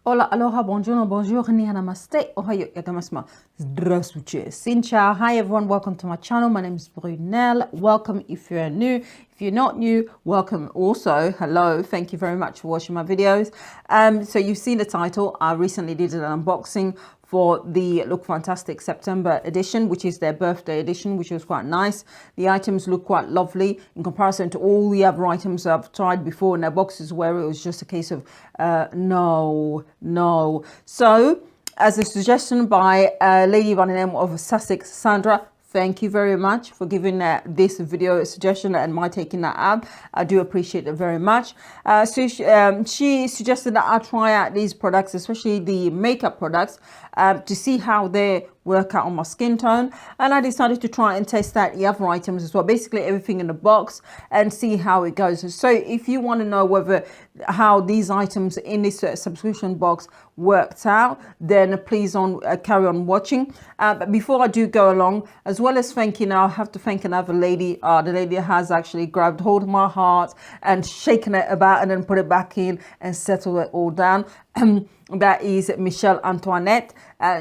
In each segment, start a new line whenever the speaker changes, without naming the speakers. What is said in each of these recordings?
Hola, aloha, buongiorno, bonjour, ni namaste, ohayo, yagamasma, здравствуйте, Sincha. Hi everyone, welcome to my channel. My name is Brunel. Welcome if you're new. If you're not new, welcome also. Hello, thank you very much for watching my videos. So you've seen the title. I recently did an unboxing for the Lookfantastic September edition, which is their birthday edition, which was quite nice. The items look quite lovely in comparison to all the other items I've tried before in their boxes where it was just a case of no. So as a suggestion by lady by the name of Sussex Sandra, thank you very much for giving this video a suggestion and my taking that up. I do appreciate it very much. So she suggested that I try out these products, especially the makeup products, to see how they work out on my skin tone. And I decided to try and test out the other items as well, basically everything in the box, and see how it goes. So if you want to know how these items in this subscription box worked out, then please carry on watching. But before I do go along, as well as thanking, I have to thank another lady. The lady has actually grabbed hold of my heart and shaken it about and then put it back in and settled it all down. That is Michelle Antoinette.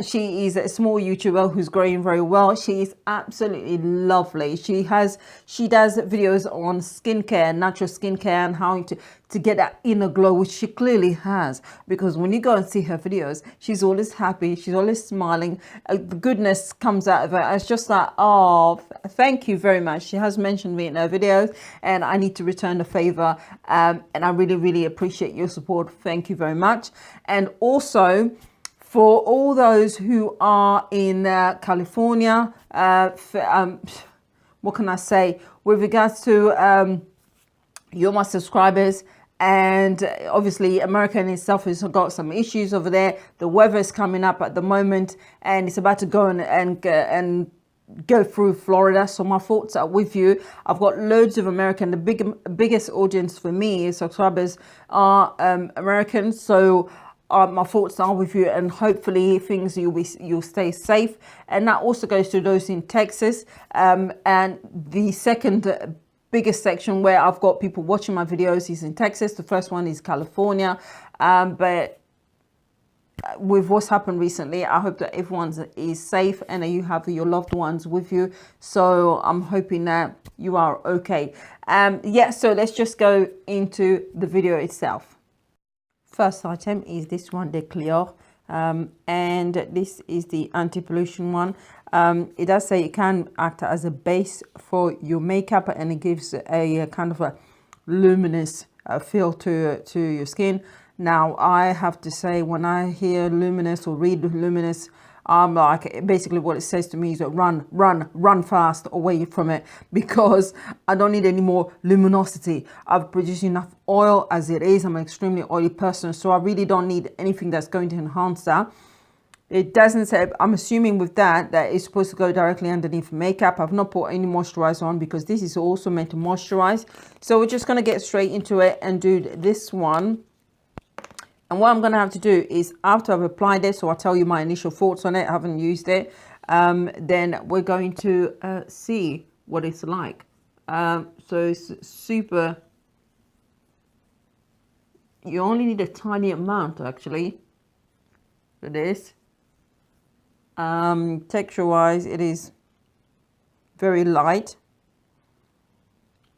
She is a small YouTuber who's growing very well. She is absolutely lovely. She does videos on skincare, natural skincare, and how to get that inner glow, which she clearly has, because when you go and see her videos, she's always happy, she's always smiling. The goodness comes out of her. It's just like, oh, thank you very much. She has mentioned me in her videos and I need to return the favor, and I really appreciate your support. Thank you very much. And also for all those who are in California, what can I say with regards to you're my subscribers, and obviously America in itself has got some issues over there. The weather is coming up at the moment and it's about to go and go through Florida, so my thoughts are with you. I've got loads of American. The biggest audience for me, subscribers, are Americans, so my thoughts are with you, and hopefully you'll stay safe. And that also goes to those in Texas. And the second biggest section where I've got people watching my videos is in Texas. The first one is California. But with what's happened recently, I hope that everyone is safe and that you have your loved ones with you. So I'm hoping that you are okay. Yeah, so let's just go into the video itself. First item is this one, Deleore, and this is the anti-pollution one. It does say it can act as a base for your makeup, and it gives a kind of a luminous feel to your skin. Now, I have to say, when I hear luminous or read luminous, I'm like, basically what it says to me is that run fast away from it, because I don't need any more luminosity. I've produced enough oil as it is. I'm an extremely oily person, so I really don't need anything that's going to enhance that. It doesn't say, I'm assuming with that it's supposed to go directly underneath makeup. I've not put any moisturizer on because this is also meant to moisturize. So we're just going to get straight into it and do this one. And what I'm going to have to do is, after I've applied it, so I'll tell you my initial thoughts on it, I haven't used it, then we're going to see what it's like. So it's super, you only need a tiny amount actually for this. Texture wise, it is very light.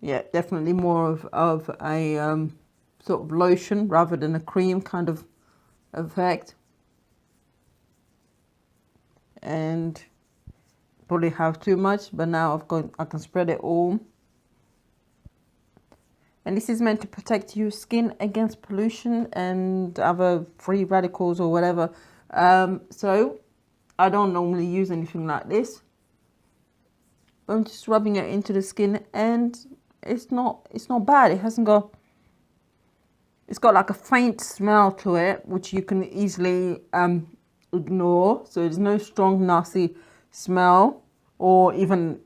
Yeah, definitely more of a sort of lotion rather than a cream kind of effect, and probably have too much, but now I can spread it all. And this is meant to protect your skin against pollution and other free radicals or whatever. So I don't normally use anything like this. I'm just rubbing it into the skin, and it's not bad. It's got like a faint smell to it, which you can easily ignore. So there's no strong, nasty smell, or even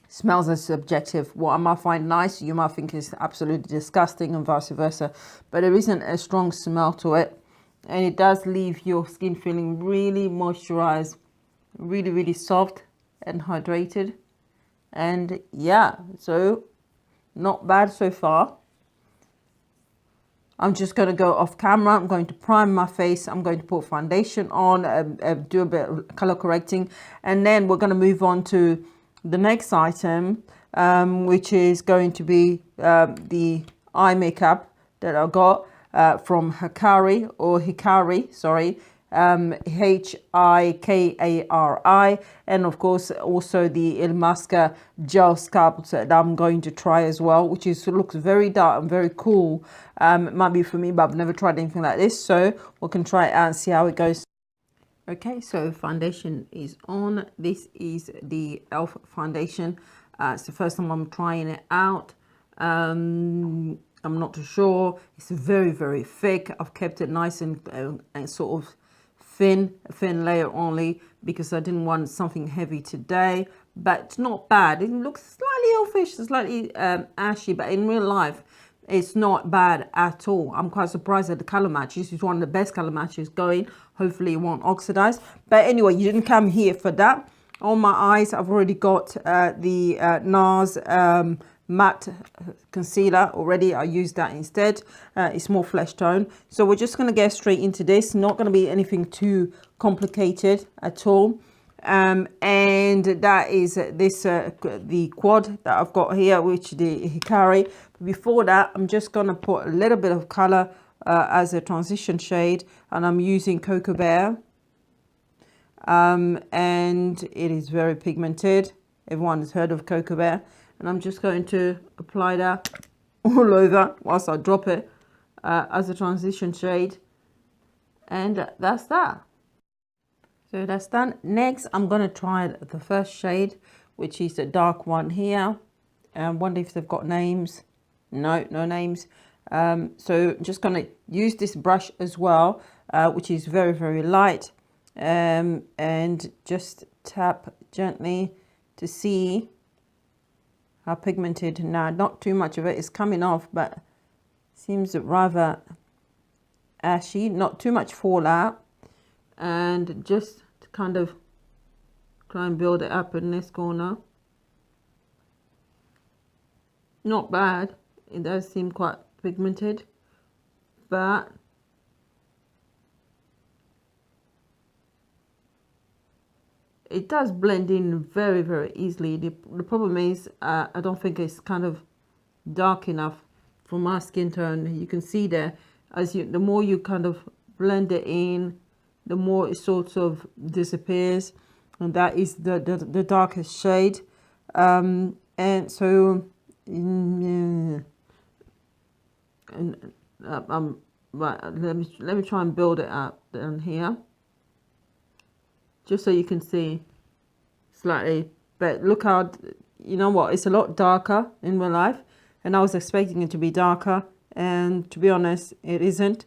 smells are subjective. What I might find nice, you might think is absolutely disgusting, and vice versa. But there isn't a strong smell to it. And it does leave your skin feeling really moisturized, really soft and hydrated. And yeah, so not bad so far. I'm just going to go off camera. I'm going to prime my face. I'm going to put foundation on, do a bit of color correcting, and then we're going to move on to the next item, which is going to be the eye makeup that I got from Hikari, sorry. Hikari, and of course also the Illamaqua Gel Countour that I'm going to try as well, which looks very dark and very cool. It might be for me, but I've never tried anything like this, so we can try it out and see how it goes. Okay, so foundation is on. This is the e.l.f. foundation. It's the first time I'm trying it out. I'm not too sure. It's very, very thick. I've kept it nice and sort of thin layer only because I didn't want something heavy today, but it's not bad. It looks slightly elfish, slightly ashy, but in real life it's not bad at all. I'm quite surprised at the color match. This is one of the best color matches going. Hopefully it won't oxidize, but anyway, you didn't come here for that. On my eyes, I've already got the NARS matte concealer already. I use that instead. It's more flesh tone, so we're just going to get straight into this. Not going to be anything too complicated at all. And that is this the quad that I've got here, which the Hikari. Before that, I'm just going to put a little bit of color as a transition shade, and I'm using Cocoa Bear, and it is very pigmented. Everyone has heard of Cocoa Bear. And I'm just going to apply that all over whilst I drop it as a transition shade. And that's that. So that's done. Next, I'm going to try the first shade, which is the dark one here. Wonder if they've got names. No, no names. So I'm just going to use this brush as well, which is very, very light. And just tap gently to see how pigmented. Now, not too much of it is coming off, but seems rather ashy, not too much fallout, and just to kind of try and build it up in this corner. Not bad. It does seem quite pigmented, but it does blend in very, very easily. The problem is I don't think it's kind of dark enough for my skin tone. You can see there, the more you kind of blend it in, the more it sort of disappears, and that is the darkest shade. And so right, let me try and build it up down here, just so you can see slightly. But look how, you know what, it's a lot darker in real life, and I was expecting it to be darker, and to be honest, it isn't.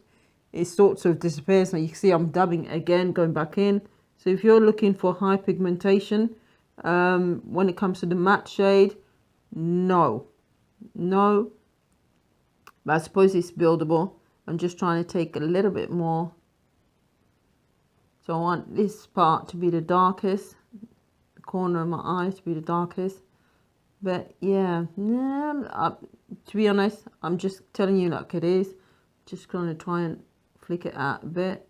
It sort of disappears. Now you can see I'm dabbing again, going back in. So if you're looking for high pigmentation, when it comes to the matte shade, no, but I suppose it's buildable. I'm just trying to take a little bit more. So I want this part to be the darkest, the corner of my eyes to be the darkest. But yeah, to be honest, I'm just telling you like it is. Just going to try and flick it out a bit.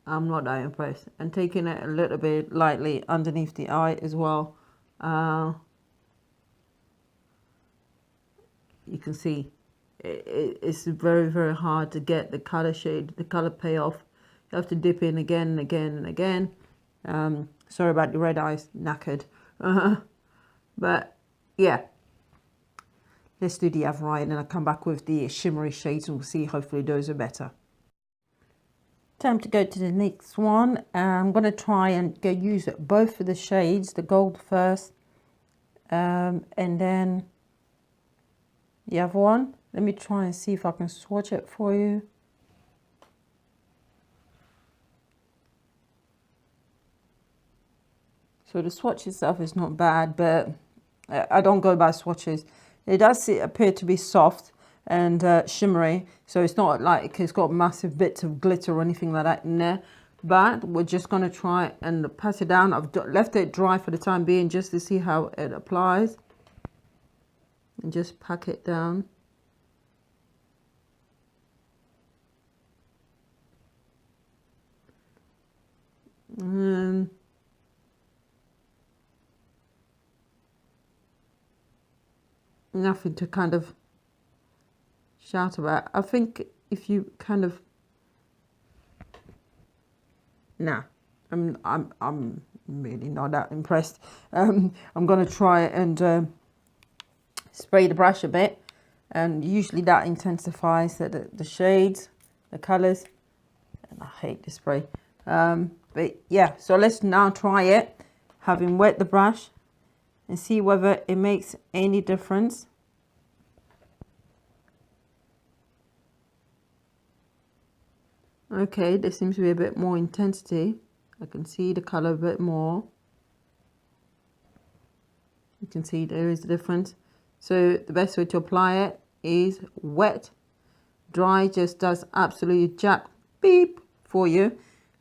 I'm not that impressed. And taking it a little bit lightly underneath the eye as well. You can see it's very, very hard to get the color shade, the color payoff. You have to dip in again and again and again. Sorry about the red eyes, knackered. But yeah, let's do the other eye, and then I'll come back with the shimmery shades, and we'll see. Hopefully those are better. Time to go to the next one. I'm going to try and use both of the shades, the gold first, and then the other one. Let me try and see if I can swatch it for you. So the swatch itself is not bad, but I don't go by swatches. It does appear to be soft and shimmery, so it's not like it's got massive bits of glitter or anything like that in there. But we're just going to try and pat it down. I've left it dry for the time being just to see how it applies. And just pack it down. nothing to kind of shout about. I think if you kind of, nah, I'm really not that impressed. I'm gonna try and spray the brush a bit, and usually that intensifies the shades, the colors. And I hate the spray, but yeah. So let's now try it, having wet the brush, and see whether it makes any difference. Okay, there seems to be a bit more intensity. I can see the color a bit more. You can see there is a difference. So the best way to apply it is wet. Dry just does absolutely jack beep for you.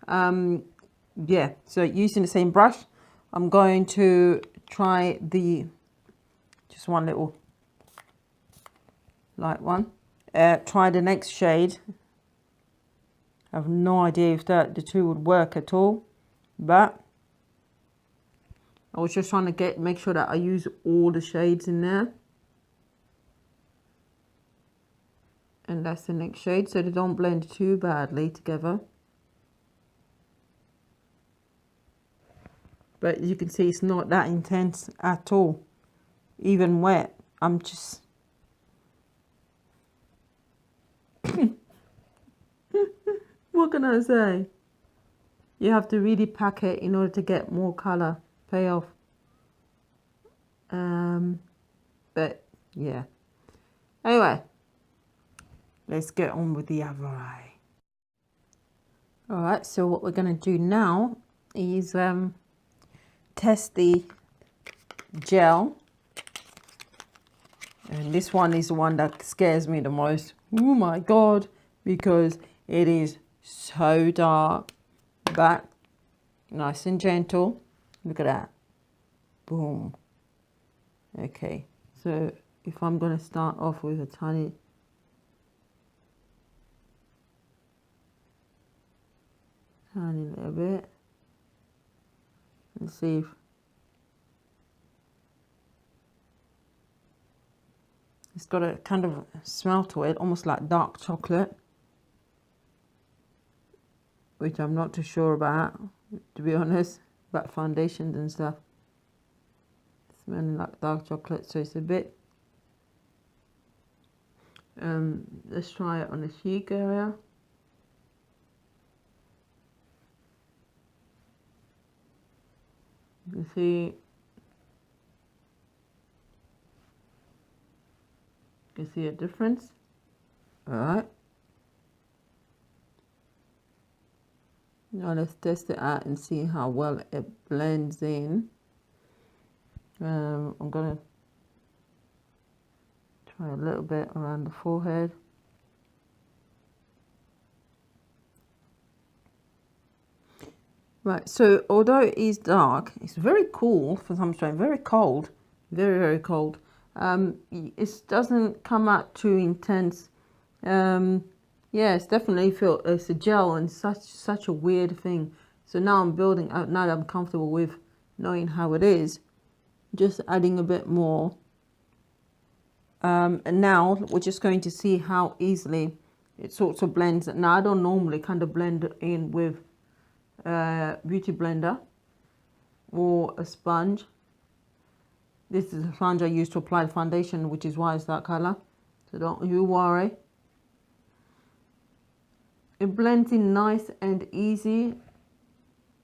Yeah, so using the same brush, I'm going to try just one little light one. Try the next shade. I have no idea if the two would work at all, but I was just trying to make sure that I use all the shades in there. And that's the next shade, so they don't blend too badly together. But you can see it's not that intense at all. Even wet, I'm just... What can I say? You have to really pack it in order to get more color payoff. But yeah. Anyway, let's get on with the other eye. All right, so what we're gonna do now is test the gel. And this one is the one that scares me the most. Oh my God, because it is so dark, but nice and gentle. Look at that. Boom. Okay, so if I'm going to start off with a tiny little bit and see if it's got a kind of smell to it, almost like dark chocolate, which I'm not too sure about, to be honest, about foundations and stuff. Smelling like dark chocolate, so it's a bit. Let's try it on the cheek area. You can see a difference. All right. Now let's test it out and see how well it blends in. I'm gonna try a little bit around the forehead. Right, so although it is dark, it's very cool for some reason, very cold, very, very cold. It doesn't come out too intense. Yeah, it's definitely it's a gel and such a weird thing. So now I'm building out, now that I'm comfortable with knowing how it is, just adding a bit more. And now we're just going to see how easily it sort of blends. Now I don't normally kind of blend in with beauty blender or a sponge. This is a sponge I use to apply the foundation, which is why it's that color, so don't you worry. It blends in nice and easy,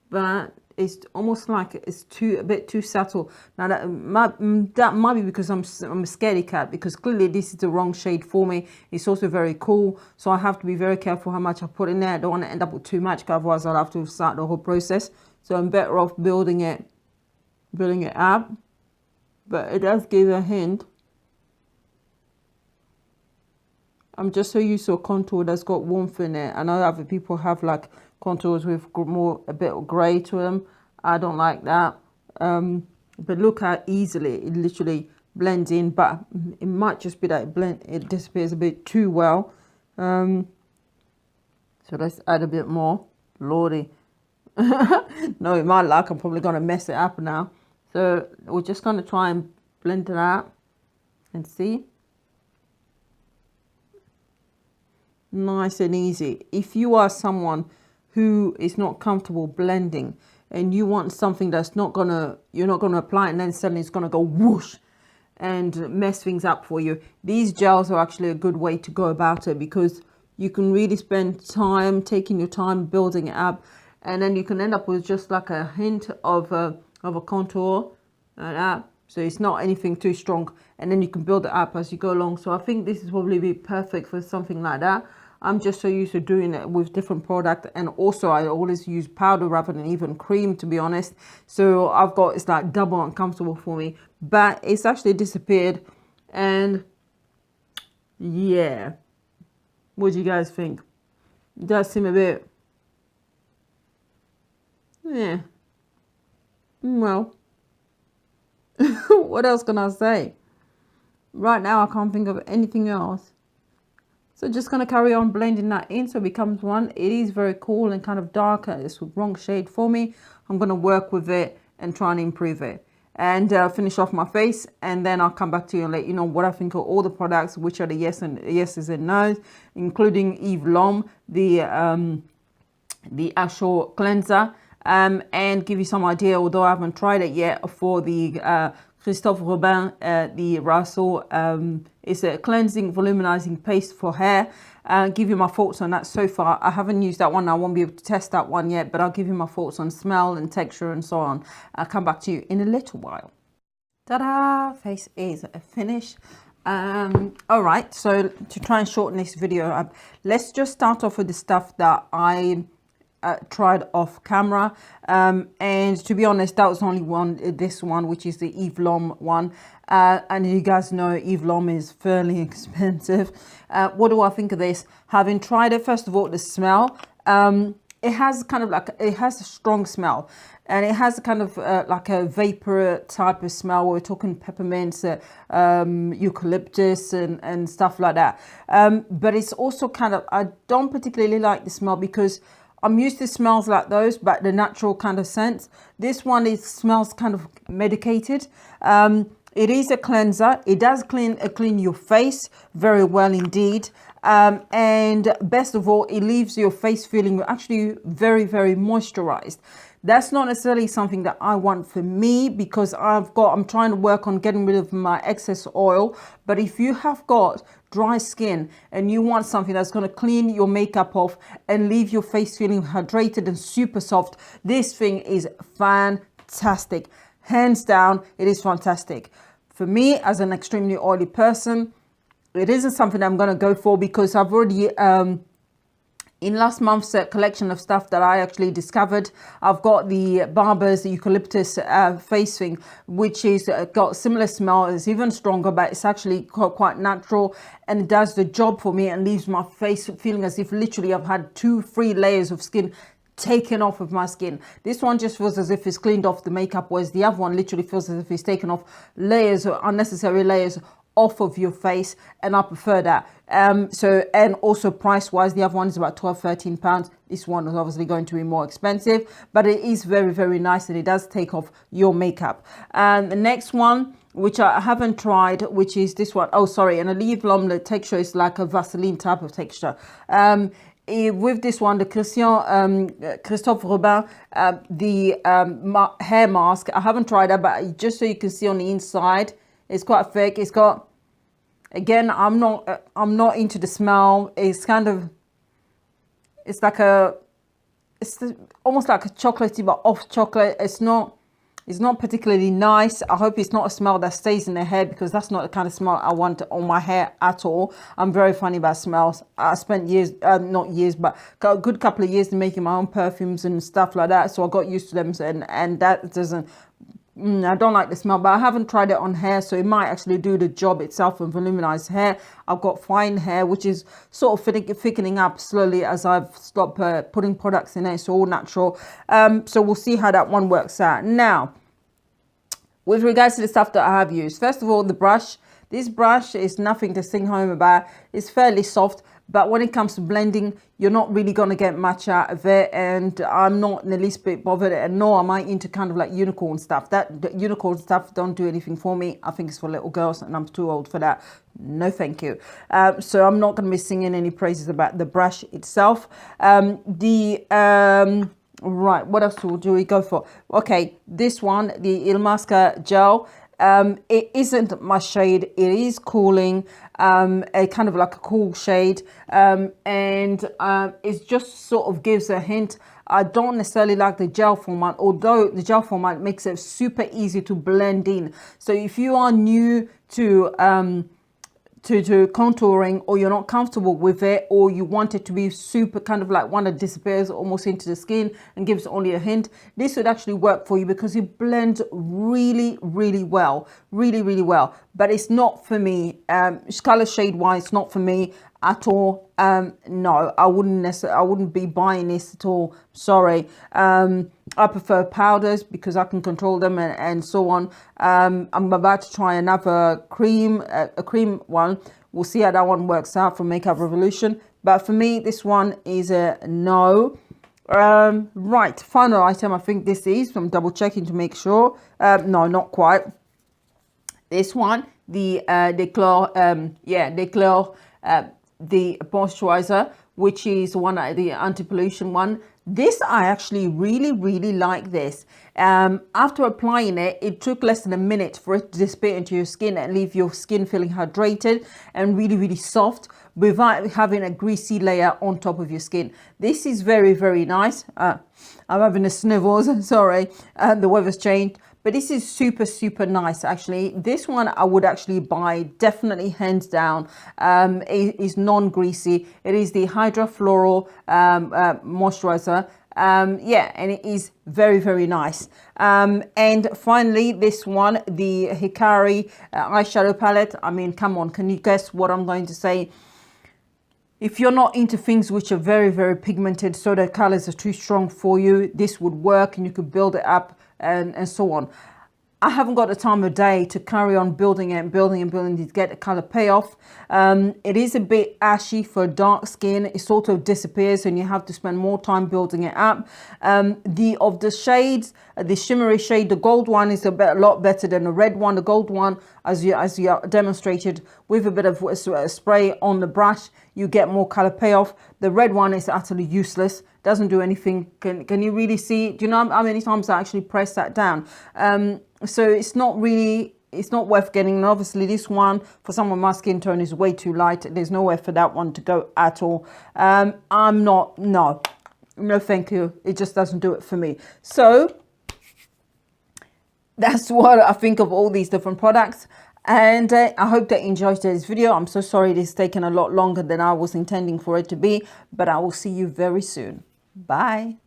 but it's almost like it's a bit too subtle. Now that might be because I'm a scaredy cat, because clearly this is the wrong shade for me. It's also very cool, so I have to be very careful how much I put in there. I don't want to end up with too much, otherwise I'll have to start the whole process. So I'm better off building it up. But it does give a hint. I'm just so used to a contour that's got warmth in it. I know other people have like contours with a bit of grey to them. I don't like that. But look how easily it literally blends in. But it might just be that it disappears a bit too well. So let's add a bit more. Lordy. No, in my luck, I'm probably going to mess it up now. So we're just going to try and blend it out. And see, nice and easy. If you are someone who is not comfortable blending and you want something that's not gonna, you're not gonna apply and then suddenly it's gonna go whoosh and mess things up for you, these gels are actually a good way to go about it, because you can really spend time taking your time building it up, and then you can end up with just like a hint of a contour like that. So it's not anything too strong, and then you can build it up as you go along. So I think this is probably be perfect for something like that. I'm just so used to doing it with different product, and also I always use powder rather than even cream, to be honest. So I've got, it's like double uncomfortable for me, but it's actually disappeared. And yeah, what do you guys think? It does seem a bit, yeah, well, what else can I say? Right now I can't think of anything else. So just going to carry on blending that in so it becomes one. It is very cool and kind of darker. It's the wrong shade for me. I'm going to work with it and try and improve it. And finish off my face. And then I'll come back to you and let you know what I think of all the products, which are the yeses and no's, including Eve Lom, the actual cleanser. And give you some idea, although I haven't tried it yet, for the Christophe Robin, the Russell. It's a cleansing volumizing paste for hair. Give you my thoughts on that so far. I haven't used that one. I won't be able to test that one yet, but I'll give you my thoughts on smell and texture and so on. I'll come back to you in a little while. Ta-da! Face is finished. All right, so to try and shorten this video up, let's just start off with the stuff that I tried off camera, and to be honest, that was only this one, which is the Eve Lom one, and you guys know Eve Lom is fairly expensive. What do I think of this? Having tried it, first of all, the smell, it has kind of like, it has a strong smell, and it has kind of like a vapor type of smell. We're talking peppermints, eucalyptus and stuff like that, but it's also kind of, I don't particularly like the smell because I'm used to smells like those, but the natural kind of scent. This one, it smells kind of medicated. It is a cleanser. It does clean your face very well indeed. And best of all, it leaves your face feeling actually very, very moisturized. That's not necessarily something that I want for me, because I'm trying to work on getting rid of my excess oil. But if you have got dry skin and you want something that's going to clean your makeup off and leave your face feeling hydrated and super soft, this thing is fantastic. Hands down, it is fantastic. For me, as an extremely oily person, it isn't something I'm going to go for, because I've already in last month's collection of stuff that I actually discovered, I've got the Barber's eucalyptus face thing, which is got similar smell. It's even stronger, but it's actually quite natural, and it does the job for me and leaves my face feeling as if literally I've had 2-3 layers of skin taken off of my skin. This one just feels as if it's cleaned off the makeup, whereas the other one literally feels as if it's taken off layers or unnecessary layers off of your face, and I prefer that. So, and also price wise, the other one is about £12-13. This one is obviously going to be more expensive, but it is very, very nice, and it does take off your makeup. And the next one, which I haven't tried, which is this one. Oh, sorry. And a Eve Lom, the texture is like a Vaseline type of texture. With this one, the Christophe Robin, the hair mask, I haven't tried that, but just so you can see on the inside, it's quite thick. It's got, again, I'm not into the smell. It's kind of, it's like it's almost like a chocolatey but off chocolate. It's not particularly nice. I hope it's not a smell that stays in the hair, because that's not the kind of smell I want on my hair at all. I'm very funny about smells. I spent years, not years, but a good couple of years in making my own perfumes and stuff like that. So I got used to them, and that doesn't, I don't like the smell, but I haven't tried it on hair, so it might actually do the job itself and voluminize hair. I've got fine hair, which is sort of thickening up slowly as I've stopped putting products in it. It's all natural. So we'll see how that one works out. Now, with regards to the stuff that I have used, first of all, the brush. This brush is nothing to sing home about. It's fairly soft, but when it comes to blending, you're not really going to get much out of it, and I'm not in the least bit bothered, and nor am I into kind of like unicorn stuff. That unicorn stuff don't do anything for me. I think it's for little girls, and I'm too old for that. No thank you. So I'm not going to be singing any praises about the brush itself. Right, what else do we go for? Okay, this one, the Illamaqua Gel. It isn't my shade. It is cooling, a kind of like a cool shade, and it just sort of gives a hint. I don't necessarily like the gel format, although the gel format makes it super easy to blend in. So if you are new to contouring, or you're not comfortable with it, or you want it to be super kind of like one that disappears almost into the skin and gives only a hint, this would actually work for you because it blends really well, really well. But it's not for me. Color shade wise, not for me at all. No, I wouldn't be buying this at all. Sorry. I prefer powders because I can control them and so on. I'm about to try another cream, a cream one. We'll see how that one works out for Makeup Revolution. But for me, this one is a no. Right, final item. I think this is. I'm double checking to make sure. No, not quite. This one, the Deleore, the moisturizer, which is one of the anti-pollution one. This I actually really like this. After applying it, it took less than a minute for it to disappear into your skin and leave your skin feeling hydrated and really soft without having a greasy layer on top of your skin. This is very nice. I'm having a sniffles, sorry, the weather's changed. But this is super nice, actually. This one I would actually buy, definitely, hands down. It is non-greasy. It is the Hydra Floral moisturizer. Yeah, and it is very nice. And finally, this one, the Hikari eyeshadow palette. I mean, come on, can you guess what I'm going to say? If you're not into things which are very pigmented, so the colors are too strong for you, this would work and you could build it up and so on. I haven't got the time of day to carry on building it and building to get the color payoff. It is a bit ashy for dark skin. It sort of disappears and you have to spend more time building it up. Of the shades, the shimmery shade, the gold one is a lot better than the red one. The gold one, as you demonstrated with a bit of spray on the brush, you get more color payoff. The red one is utterly useless. Doesn't do anything. Can you really see? Do you know how many times I actually press that down? So it's not worth getting. And obviously this one, for someone my skin tone, is way too light. There's nowhere for that one to go at all. No thank you. It just doesn't do it for me. So that's what I think of all these different products. And I hope that you enjoyed today's video. I'm so sorry it has taken a lot longer than I was intending for it to be, but I will see you very soon. Bye.